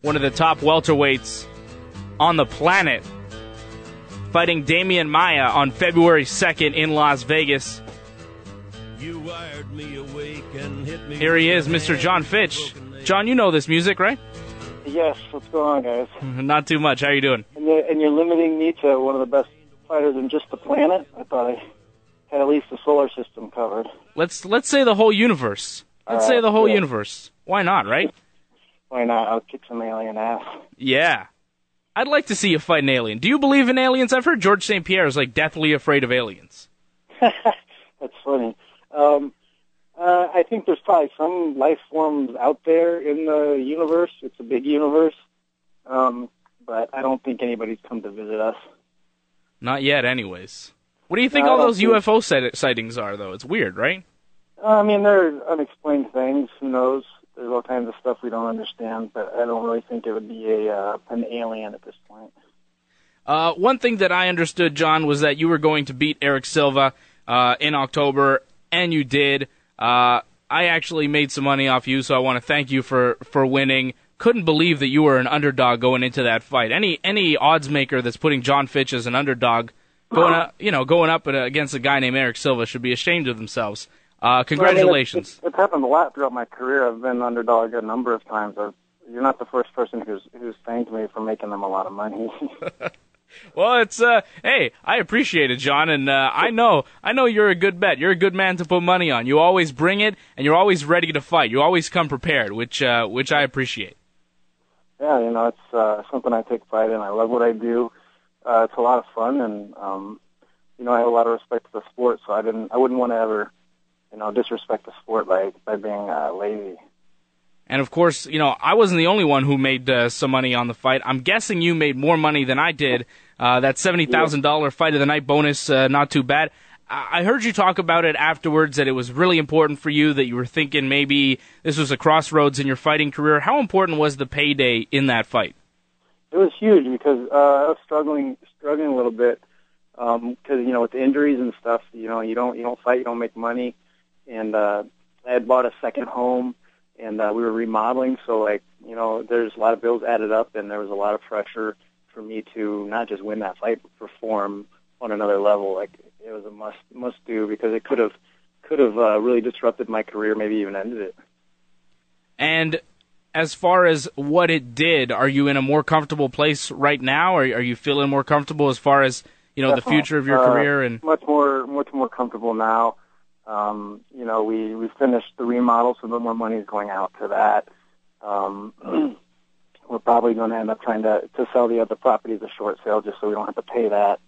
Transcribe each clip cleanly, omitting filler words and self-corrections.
one of the top welterweights on the planet, fighting Demian Maia on February 2nd in Las Vegas. Here he is, Mr. Jon Fitch. John, you know this music, right? Yes, what's going on, guys? Not too much. How are you doing? And you're limiting me to one of the best fighters in just the planet? I thought I had at least the solar system covered. Let's say the whole universe. Let's say the whole universe. Why not, right? Why not? I'll kick some alien ass. Yeah. I'd like to see you fight an alien. Do you believe in aliens? I've heard George St-Pierre is like deathly afraid of aliens. That's funny. I think there's probably some life forms out there in the universe. It's a big universe. But I don't think anybody's come to visit us. Not yet, anyways. What do you think all those UFO sightings are, though? It's weird, right? I mean, they're unexplained things. Who knows? There's all kinds of stuff we don't understand, but I don't really think it would be an alien at this point. One thing that I understood, John, was that you were going to beat Erick Silva in October, and you did. I actually made some money off you, so I want to thank you for winning. Couldn't believe that you were an underdog going into that fight. Any odds maker that's putting Jon Fitch as an underdog going up against a guy named Erick Silva should be ashamed of themselves. Congratulations. Well, it's happened a lot throughout my career. I've been underdog a number of times. You're not the first person who's thanked me for making them a lot of money. Well, it's hey, I appreciate it, John, and I know you're a good bet. You're a good man to put money on. You always bring it, and you're always ready to fight. You always come prepared, which I appreciate. Yeah, it's something I take pride in. I love what I do. It's a lot of fun, and I have a lot of respect for the sport, so I wouldn't want to ever disrespect the sport by being lazy. And of course, I wasn't the only one who made some money on the fight. I'm guessing you made more money than I did. That $70,000 fight of the night bonus, not too bad. I heard you talk about it afterwards, that it was really important for you, that you were thinking maybe this was a crossroads in your fighting career. How important was the payday in that fight? It was huge because I was struggling a little bit because with the injuries and stuff, you don't fight, you don't make money, and I had bought a second home. And we were remodeling, so there's a lot of bills added up, and there was a lot of pressure for me to not just win that fight, but perform on another level. It was a must do because it could have really disrupted my career, maybe even ended it. And as far as what it did, are you in a more comfortable place right now? Or are you feeling more comfortable as far as the future of your career? And much more comfortable now. We finished the remodel, so no more money is going out to that. We're probably going to end up trying to sell the other property as a short sale just so we don't have to pay that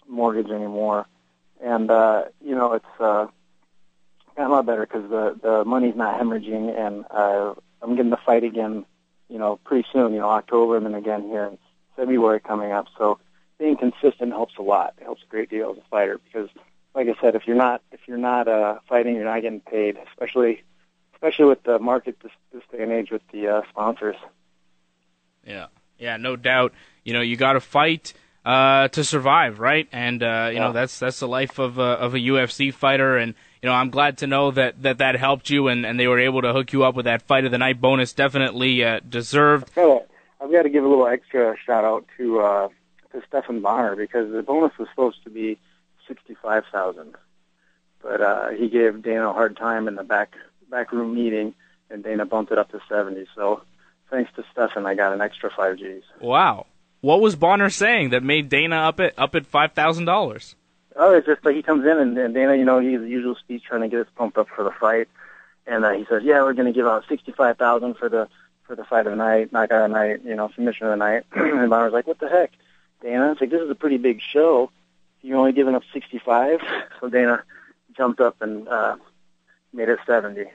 mortgage anymore. And, it's gotten a lot better because the money's not hemorrhaging, and I'm getting the fight again, pretty soon, October, and then again here in February coming up. So being consistent helps a lot. It helps a great deal as a fighter because, like I said, if you're not fighting, you're not getting paid, especially with the market this day and age with the sponsors. Yeah, no doubt. You got to fight to survive, right? And that's the life of a UFC fighter. And I'm glad to know that helped you, and they were able to hook you up with that fight of the night bonus. Definitely deserved. I've got to give a little extra shout out to Stephan Bonner because the bonus was supposed to be $65,000, but he gave Dana a hard time in the backroom meeting, and Dana bumped it up to $70,000. So thanks to Stephan, I got an extra $5,000. Wow, what was Bonner saying that made Dana up at $5,000? Oh, it's just like he comes in and Dana, he's the usual speech trying to get us pumped up for the fight, and he says, "Yeah, we're going to give out $65,000 for the fight of the night, knockout of the night, submission of the night." And Bonner's like, "What the heck, Dana? It's like this is a pretty big show. You're only giving up 65, so Dana jumped up and made it 70.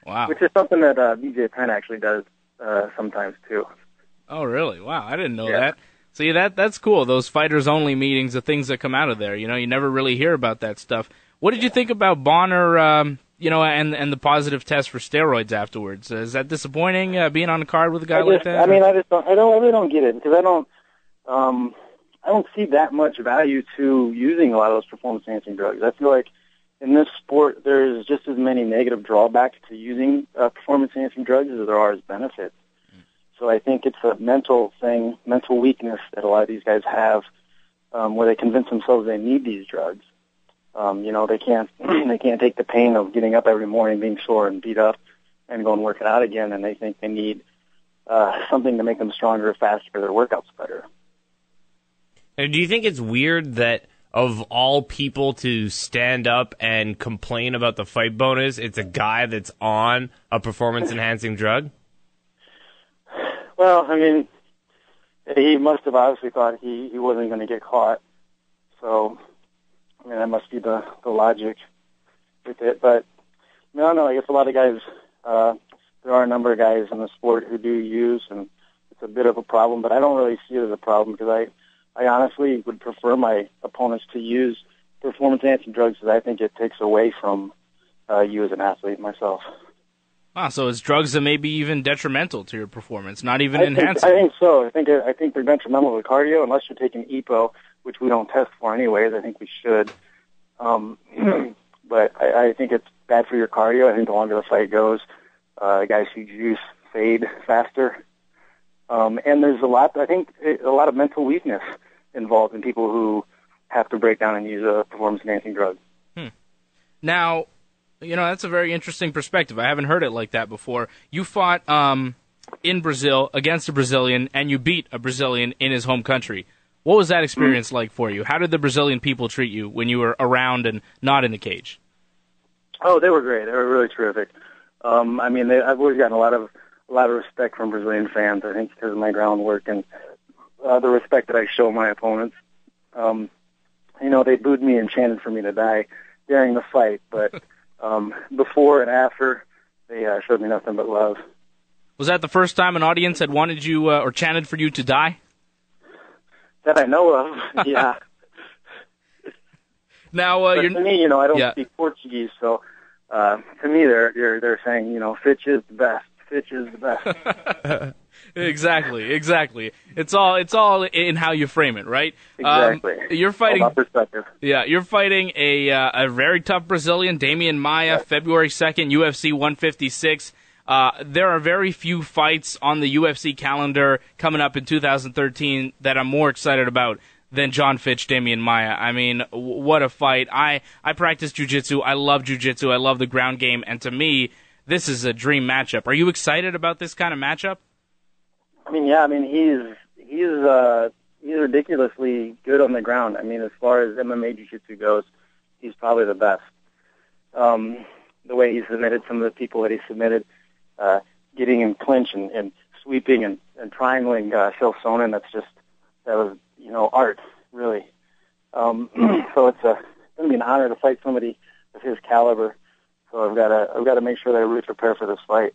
Wow. Which is something that BJ Penn actually does sometimes too. Oh, really? Wow, I didn't know that. See, that's cool. Those fighters-only meetings, the things that come out of there. You never really hear about that stuff. What did you think about Bonner? And the positive test for steroids afterwards. Is that disappointing? Being on a card with a guy like that? I mean, I really don't get it because I don't see that much value to using a lot of those performance-enhancing drugs. I feel like in this sport, there's just as many negative drawbacks to using performance-enhancing drugs as there are as benefits. So I think it's a mental thing, mental weakness that a lot of these guys have, where they convince themselves they need these drugs. They can't take the pain of getting up every morning, being sore and beat up, and go and work it out again, and they think they need something to make them stronger, faster, their workouts better. And do you think it's weird that of all people to stand up and complain about the fight bonus, it's a guy that's on a performance-enhancing drug? Well, I mean, he must have obviously thought he wasn't going to get caught. So, I mean, that must be the logic with it. But, I don't know, I guess a lot of guys, there are a number of guys in the sport who do use, and it's a bit of a problem, but I don't really see it as a problem because I honestly would prefer my opponents to use performance-enhancing drugs because I think it takes away from you as an athlete myself. Wow, so it's drugs that may be even detrimental to your performance, not even enhancing. I think so. I think they're detrimental to cardio unless you're taking EPO, which we don't test for anyways. I think we should. But I think it's bad for your cardio. I think the longer the fight goes, guys who juice fade faster. And there's a lot of mental weakness involved in people who have to break down and use a performance-enhancing drug. Now, that's a very interesting perspective. I haven't heard it like that before. You fought in Brazil against a Brazilian, and you beat a Brazilian in his home country. What was that experience like for you? How did the Brazilian people treat you when you were around and not in the cage? Oh, they were great. They were really terrific. I've always gotten a lot of respect from Brazilian fans, I think, because of my groundwork and the respect that I show my opponents. They booed me and chanted for me to die during the fight, but before and after, they showed me nothing but love. Was that the first time an audience had wanted you or chanted for you to die? That I know of, yeah. Now, to me, I don't speak Portuguese, so to me, they're saying, Fitch is the best. Fitch is the best. Exactly. It's all in how you frame it, right? Exactly. You're fighting. All about perspective. Yeah, you're fighting a very tough Brazilian, Demian Maia, February 2nd, UFC 156. There are very few fights on the UFC calendar coming up in 2013 that I'm more excited about than Jon Fitch, Demian Maia. I mean, what a fight. I practice jiu-jitsu. I love jiu-jitsu. I love the ground game. And to me, this is a dream matchup. Are you excited about this kind of matchup? He's ridiculously good on the ground. As far as MMA jiu-jitsu goes, he's probably the best. The way he submitted some of the people that he submitted, getting in clinch and sweeping and triangling Phil Sonnen, that was art, really. So it's going to be an honor to fight somebody of his caliber. So I've got to make sure that I really prepare for this fight.